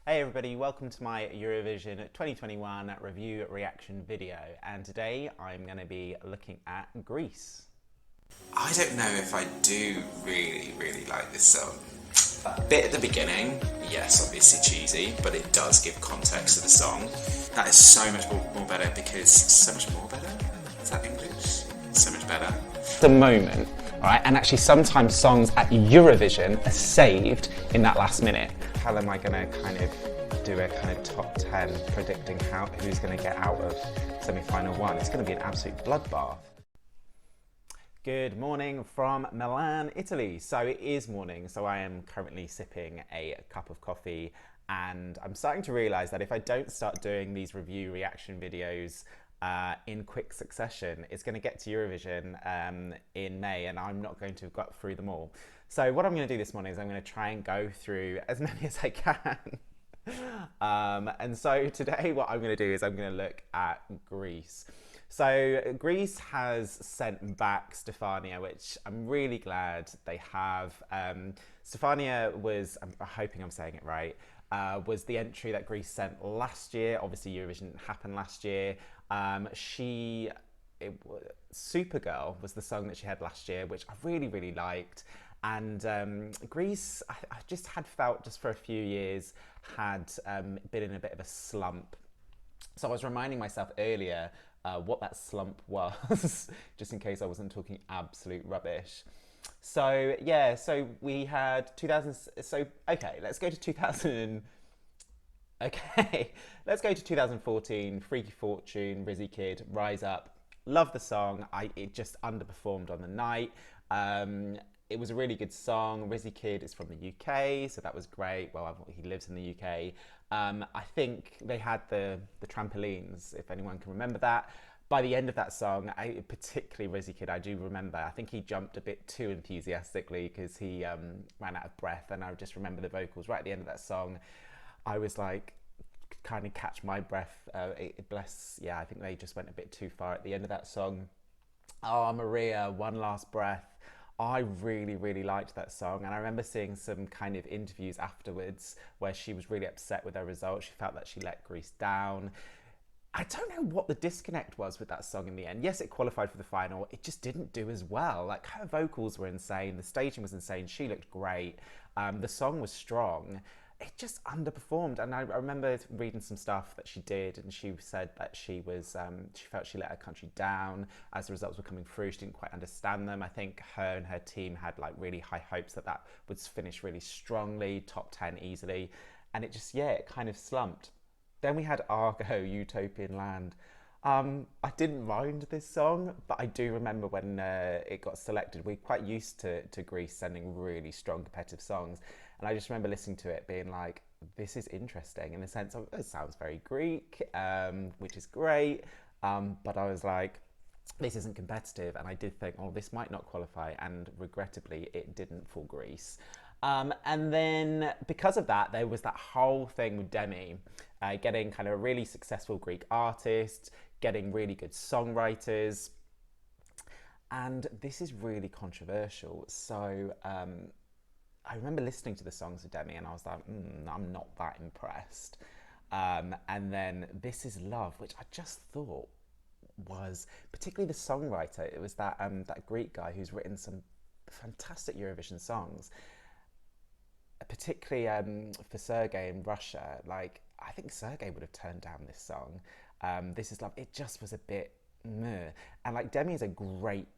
Hey everybody, welcome to my Eurovision 2021 review reaction video, and today I'm going to be looking at Greece. I don't know if I do really like this song. A bit at the beginning, yes, obviously cheesy, but it does give context to the song. That is so much more better because so much more better? Is that English? So much better. The moment, alright, and actually sometimes songs at Eurovision are saved in that last minute. How am I going to kind of do a kind of top 10 predicting who's going to get out of semi-final one? It's going to be an absolute bloodbath. Good morning from Milan, Italy. So it is morning, so I am currently sipping a cup of coffee, and I'm starting to realise that if I don't start doing these review reaction videos in quick succession, it's going to get to Eurovision in May, and I'm not going to have got through them all. So what I'm going to do this morning is I'm going to try and go through as many as I can. And so today what I'm going to do is I'm going to look at Greece. So Greece has sent back Stefania, which I'm really glad they have. Stefania was, I'm hoping I'm saying it right, was the entry that Greece sent last year. Obviously Eurovision didn't happen last year. Supergirl was the song that she had last year, which I really liked. And Greece, I just had felt just for a few years had been in a bit of a slump. So I was reminding myself earlier what that slump was, just in case I wasn't talking absolute rubbish. So yeah, so we had 2000. So okay, let's go to 2000. Okay, let's go to 2014. Freaky Fortune, Rizzy Kid, Rise Up. Love the song. It just underperformed on the night. It was a really good song. Rizzy Kid is from the UK, so that was great. Well, he lives in the UK. I think they had the trampolines, if anyone can remember that. By the end of that song, particularly Rizzy Kid, I do remember, I think he jumped a bit too enthusiastically because he ran out of breath, and I just remember the vocals right at the end of that song. I was like, kind of catch my breath. Yeah, I think they just went a bit too far at the end of that song. Oh, Maria, One Last Breath. I really liked that song, and I remember seeing some kind of interviews afterwards where she was really upset with her results. She felt that she let Greece down. I don't know what the disconnect was with that song in the end. Yes, it qualified for the final. It just didn't do as well. Like, her vocals were insane. The staging was insane. She looked great. The song was strong. It just underperformed. And I remember reading some stuff that she did, and she said that she felt she let her country down as the results were coming through. She didn't quite understand them. I think her and her team had like really high hopes that would finish really strongly, top 10 easily. And it just, yeah, it kind of slumped. Then we had Argo, Utopian Land. I didn't mind this song, but I do remember when it got selected. We're quite used to Greece sending really strong competitive songs. And I just remember listening to it being like, this is interesting in the sense of, it sounds very Greek, which is great. But I was like, this isn't competitive. And I did think, oh, this might not qualify. And regrettably, it didn't for Greece. And then because of that, there was that whole thing with Demi getting kind of a really successful Greek artist, getting really good songwriters. And this is really controversial. So I remember listening to the songs of Demi and I was like, I'm not that impressed. And then This Is Love, which I just thought was, particularly the songwriter, it was that Greek guy who's written some fantastic Eurovision songs, particularly for Sergei in Russia. Like, I think Sergei would have turned down this song. This Is Love, it just was a bit meh. And like, Demi is a great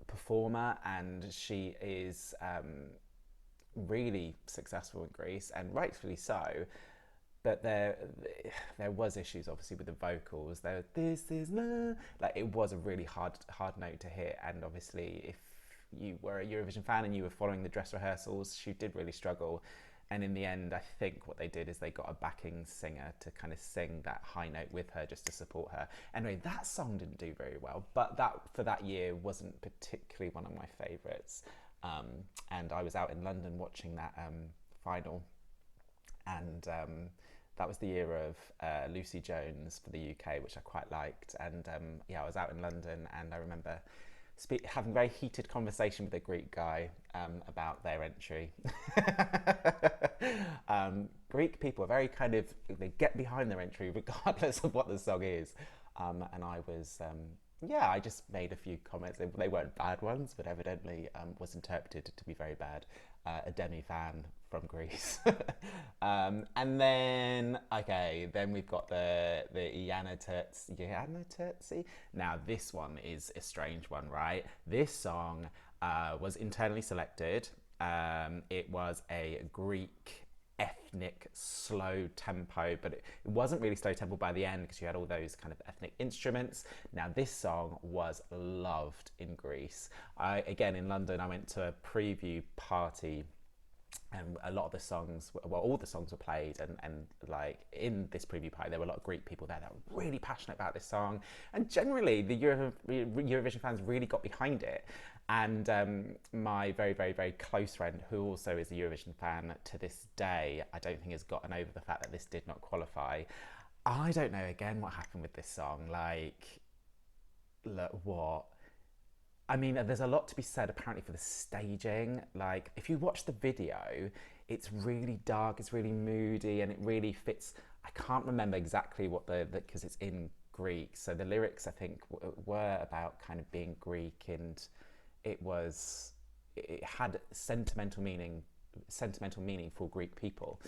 performer, and she is really successful in Greece, and rightfully so. But there was issues obviously with the vocals. This is love. Like, it was a really hard note to hit, and obviously if you were a Eurovision fan and you were following the dress rehearsals, she did really struggle. And in the end, I think what they did is they got a backing singer to kind of sing that high note with her just to support her. Anyway, that song didn't do very well, but that for that year wasn't particularly one of my favourites. And I was out in London watching that final, and that was the year of Lucy Jones for the UK, which I quite liked. And yeah, I was out in London, and I remember having a very heated conversation with a Greek guy about their entry. Greek people are very kind of, they get behind their entry regardless of what the song is. And I was, yeah, I just made a few comments. They weren't bad ones, but evidently was interpreted to be very bad. A demi fan from Greece. And then, okay, then we've got the Iana Terzi. Now, this one is a strange one, right? This song was internally selected. It was a Greek ethnic slow tempo, but it wasn't really slow tempo by the end because you had all those kind of ethnic instruments. Now this song was loved in Greece. Again, in London, I went to a preview party and a lot of the songs, well, all the songs were played, and like in this preview party there were a lot of Greek people there that were really passionate about this song, and generally the Eurovision fans really got behind it. And my very, very, very close friend, who also is a Eurovision fan to this day, I don't think has gotten over the fact that this did not qualify. I don't know, again, what happened with this song. Like, look, what? I mean, there's a lot to be said apparently for the staging. Like, if you watch the video, it's really dark, it's really moody, and it really fits. I can't remember exactly what because it's in Greek. So the lyrics, I think, were about kind of being Greek, and it had sentimental meaning for Greek people.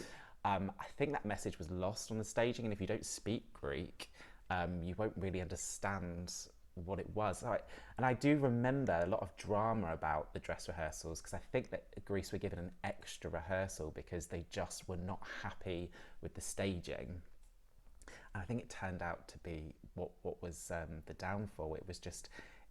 I think that message was lost on the staging, and if you don't speak Greek, you won't really understand what it was. And I do remember a lot of drama about the dress rehearsals, because I think that Greece were given an extra rehearsal because they just were not happy with the staging. And I think it turned out to be what was the downfall.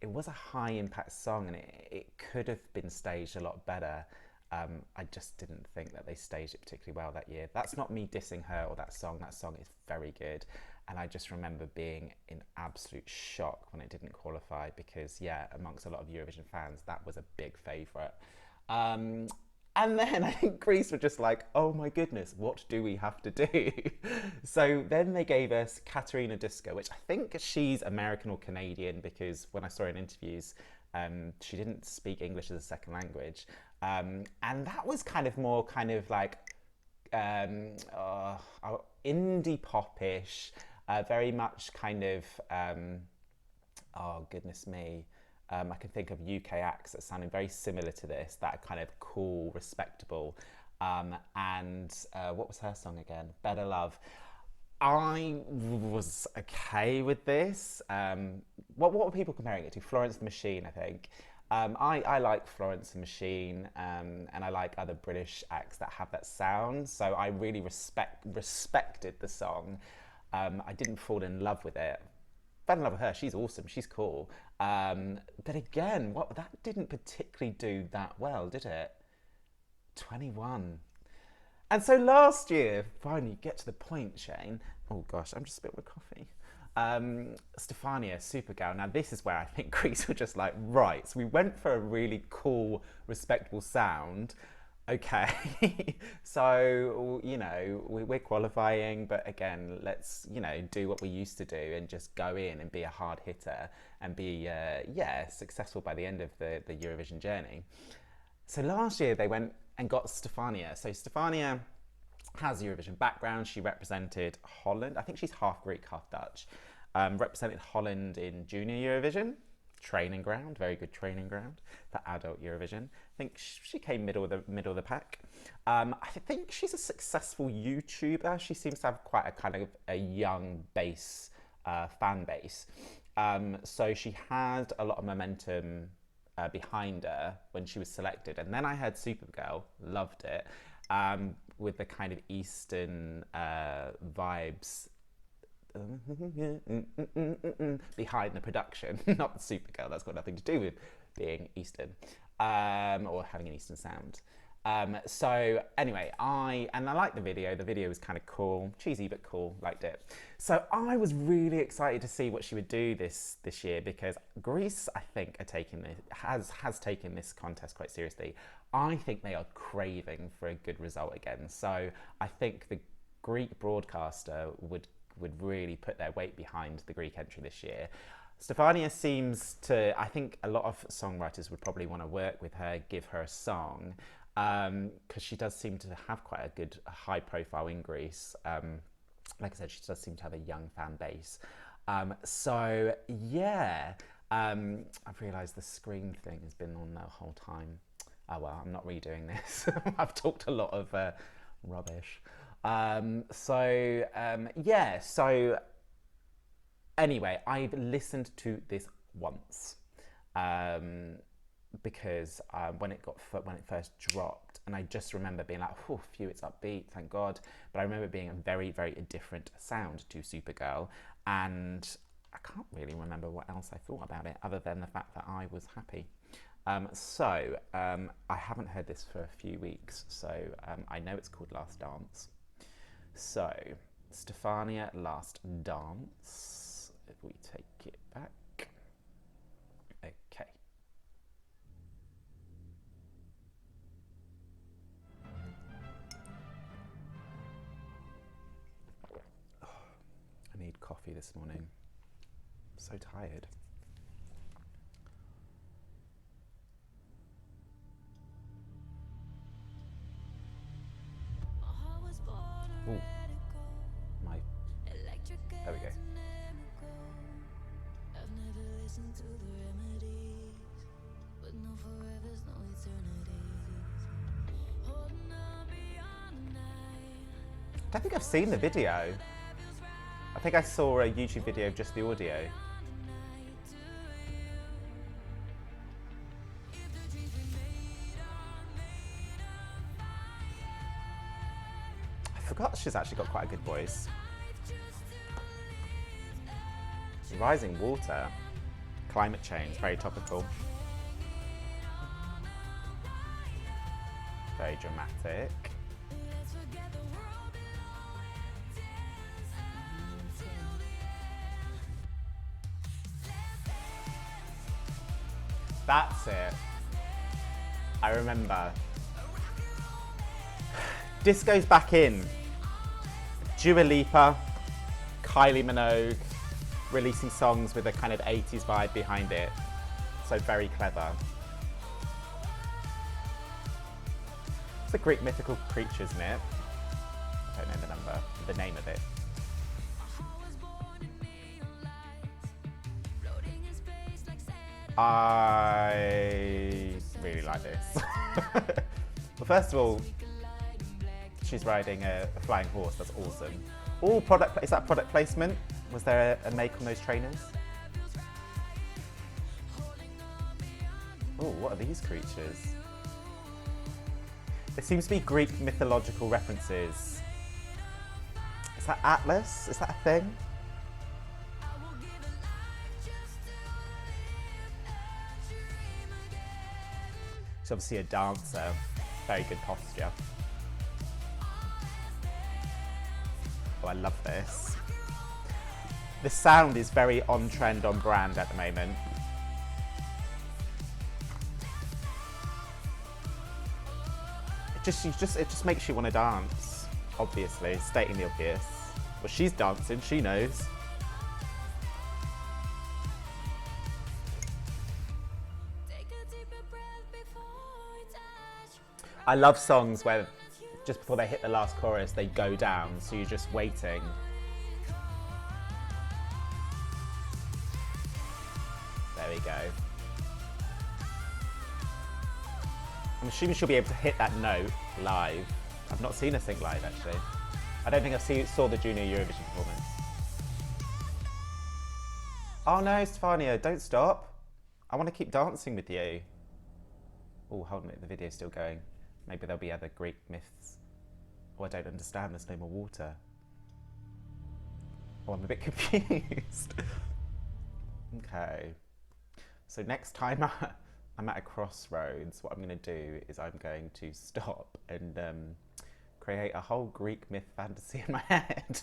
It was a high impact song, and it could have been staged a lot better. I just didn't think that they staged it particularly well that year. That's not me dissing her or that song. That song is very good. And I just remember being in absolute shock when it didn't qualify, because, yeah, amongst a lot of Eurovision fans, that was a big favourite. And then I think Greece were just like, oh my goodness, what do we have to do? So then they gave us Katerina Duska, which I think she's American or Canadian, because when I saw her in interviews, she didn't speak English as a second language. And that was kind of more kind of like indie popish, very much kind of, oh goodness me. I can think of UK acts that sounded very similar to this, that are kind of cool, respectable. And what was her song again? Better Love. I was okay with this. What were people comparing it to? Florence the Machine, I think. I like Florence the Machine, and I like other British acts that have that sound. So I really respected the song. I didn't fall in love with it. Fell in love with her. She's awesome. She's cool. But again, that didn't particularly do that well, did it? 21. And so last year, finally get to the point, Shane. Oh gosh, I'm just spit with coffee. Stefania, Supergal. Now this is where I think Greece were just like, right, so we went for a really cool, respectable sound. Okay, so, you know, we're qualifying, but again, let's, you know, do what we used to do and just go in and be a hard hitter and be, yeah, successful by the end of the Eurovision journey. So last year they went and got Stefania. So Stefania has a Eurovision background. She represented Holland. I think she's half Greek, half Dutch. Represented Holland in Junior Eurovision. Training ground, very good training ground for adult Eurovision. I think she came middle of the pack. I think she's a successful YouTuber. She seems to have quite a kind of a young fan base. So she had a lot of momentum behind her when she was selected. And then I heard Supergirl, loved it, with the kind of Eastern vibes behind the production. Not Supergirl, that's got nothing to do with being Eastern, or having an Eastern sound. So anyway, I liked the video. The video was kind of cool, cheesy but cool, liked it. So I was really excited to see what she would do this year, because Greece, I think, has taken this contest quite seriously. I think they are craving for a good result again. So I think the Greek broadcaster would really put their weight behind the Greek entry this year. Stefania seems to, I think a lot of songwriters would probably want to work with her, give her a song, because she does seem to have quite a good high profile in Greece. Like I said, she does seem to have a young fan base. So yeah, I've realised the screen thing has been on the whole time. Oh well, I'm not redoing this. I've talked a lot of rubbish. Yeah, so anyway, I've listened to this once because when it first dropped, and I just remember being like, "Oh, phew, it's upbeat, thank God." But I remember it being a very, very different sound to Supergirl, and I can't really remember what else I thought about it other than the fact that I was happy. I haven't heard this for a few weeks, so I know it's called Last Dance. So, Stefania, Last Dance. If we take it back. Okay. I need coffee this morning. I'm so tired. Ooh. There we go. I don't think I've seen the video. I think I saw a YouTube video of just the audio. I forgot she's actually got quite a good voice. Rising water, climate change, very topical. Very dramatic. That's it. I remember. Disco's back in. Dua Lipa, Kylie Minogue, releasing songs with a kind of 80s vibe behind it. So very clever. It's a Greek mythical creature, isn't it? I don't know the name of it. I really like this. Well, first of all, she's riding a flying horse. That's awesome. Oh, is that product placement? Was there a make on those trainers? Oh, what are these creatures? There seems to be Greek mythological references. Is that Atlas? Is that a thing? She's obviously a dancer. Very good posture. Oh, I love this. The sound is very on trend, on brand at the moment. It just makes you want to dance. Obviously, stating the obvious. Well, she's dancing. She knows. I love songs where just before they hit the last chorus, they go down, so you're just waiting. There we go. I'm assuming she'll be able to hit that note live. I've not seen her sing live, actually. I don't think I saw the junior Eurovision performance. Oh no, Stefania, don't stop. I want to keep dancing with you. Oh, hold on, the video's still going. Maybe there'll be other Greek myths. Oh, I don't understand, there's no more water. Oh, I'm a bit confused. Okay. So next time I'm at a crossroads, what I'm going to do is I'm going to stop and create a whole Greek myth fantasy in my head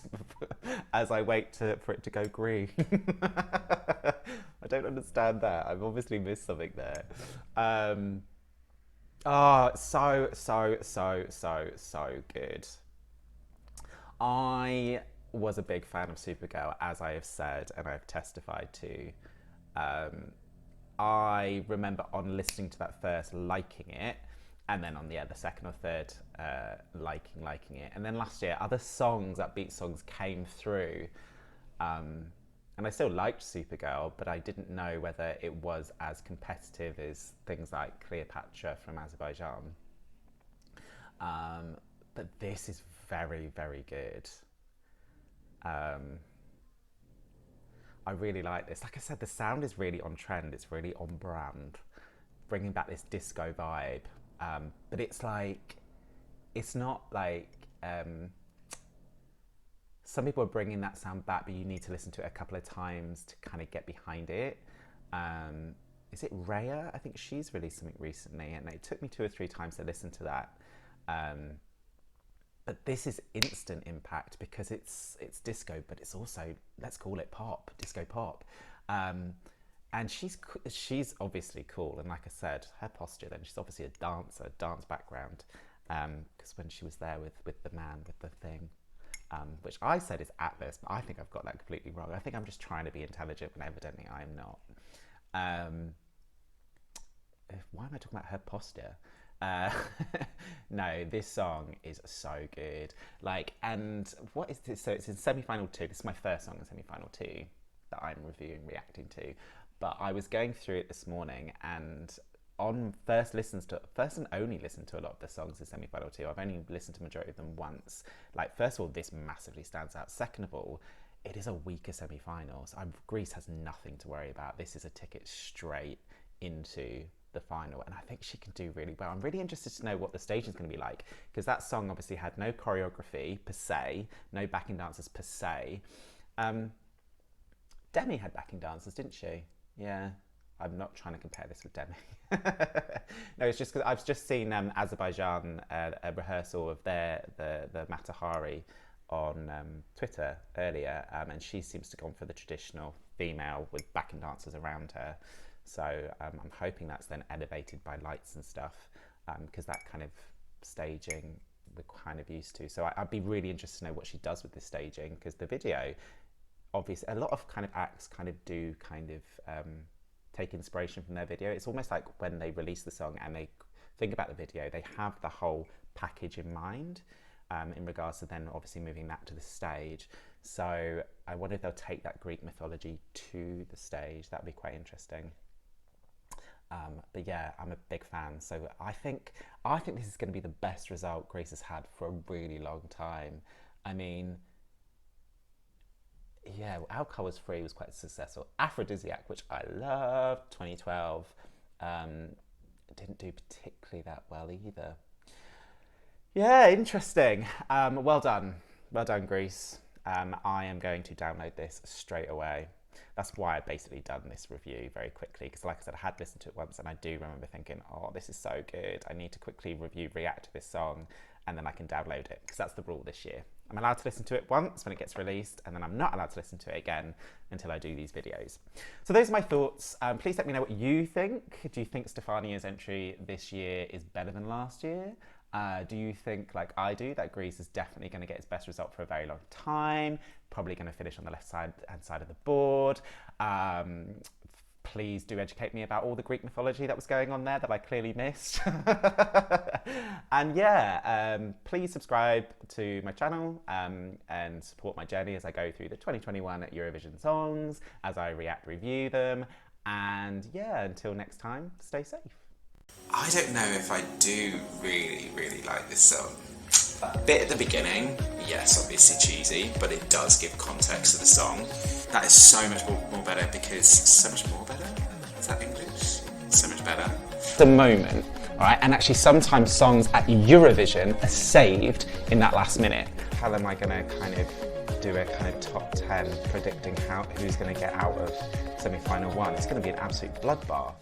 as I wait for it to go green. I don't understand that. I've obviously missed something there. Oh, so good. I was a big fan of Supergirl, as I have said and I've testified to. I remember on listening to that first liking it, and then on the second or third liking it. And then last year, other songs, upbeat songs, came through. And I still liked Supergirl, but I didn't know whether it was as competitive as things like Cleopatra from Azerbaijan. But this is very, very good. I really like this. Like I said, the sound is really on trend. It's really on brand, bringing back this disco vibe. But it's like, it's not like, some people are bringing that sound back, but you need to listen to it a couple of times to kind of get behind it. Is it Raya? I think she's released something recently, and it took me 2 or 3 times to listen to that. But this is instant impact because it's disco, but it's also, let's call it pop, disco pop. And she's obviously cool. And like I said, her posture then, she's obviously a dancer, dance background. Because when she was there with the man, with the thing, which I said is Atlas, but I think I've got that completely wrong. I think I'm just trying to be intelligent when evidently I am not. Why am I talking about her posture? No, this song is so good. Like, and what is this? So it's in semi-final 2. This is my first song in semi-final 2 that I'm reacting to. But I was going through it this morning, and on first and only listen to a lot of the songs in semi-final 2. I've only listened to the majority of them once. Like, first of all, this massively stands out. Second of all, it is a weaker semi-finals. Greece has nothing to worry about. This is a ticket straight into the final, and I think she can do really well. I'm really interested to know what the stage is going to be like, because that song obviously had no choreography per se, no backing dancers per se. Demi had backing dancers, didn't she? Yeah. I'm not trying to compare this with Demi. No, it's just because I've just seen Azerbaijan, a rehearsal of the Matahari on Twitter earlier, and she seems to have gone for the traditional female with backing dancers around her. So I'm hoping that's then elevated by lights and stuff, because that kind of staging we're kind of used to. So I'd be really interested to know what she does with this staging, because the video, obviously, a lot of kind of acts kind of do kind of take inspiration from their video. It's almost like when they release the song and they think about the video, they have the whole package in mind, in regards to then obviously moving that to the stage. So I wonder if they'll take that Greek mythology to the stage. That would be quite interesting. But yeah, I'm a big fan. So I think this is going to be the best result Greece has had for a really long time. I mean, yeah, Alcohol Was Free was quite successful. Aphrodisiac, which I loved, 2012, didn't do particularly that well either. Yeah, interesting. Well done, Greece. I am going to download this straight away. That's why I've basically done this review very quickly, because like I said, I had listened to it once and I do remember thinking, oh, this is so good. I need to quickly react to this song, and then I can download it, because that's the rule this year. I'm allowed to listen to it once when it gets released, and then I'm not allowed to listen to it again until I do these videos. So those are my thoughts. Please let me know what you think. Do you think Stefania's entry this year is better than last year? Do you think, like I do, that Greece is definitely going to get its best result for a very long time? Probably going to finish on the left-hand side of the board. Please do educate me about all the Greek mythology that was going on there that I clearly missed. And yeah, please subscribe to my channel and support my journey as I go through the 2021 Eurovision songs, as I review them. And yeah, until next time, stay safe. I don't know if I do really like this song. That bit at the beginning, yes, obviously cheesy, but it does give context to the song. That is so much more better, because so much more better? Is that English? So much better. The moment, all right? And actually sometimes songs at Eurovision are saved in that last minute. How am I gonna kind of do a kind of top 10 predicting who's gonna get out of semi-final 1? It's gonna be an absolute bloodbath.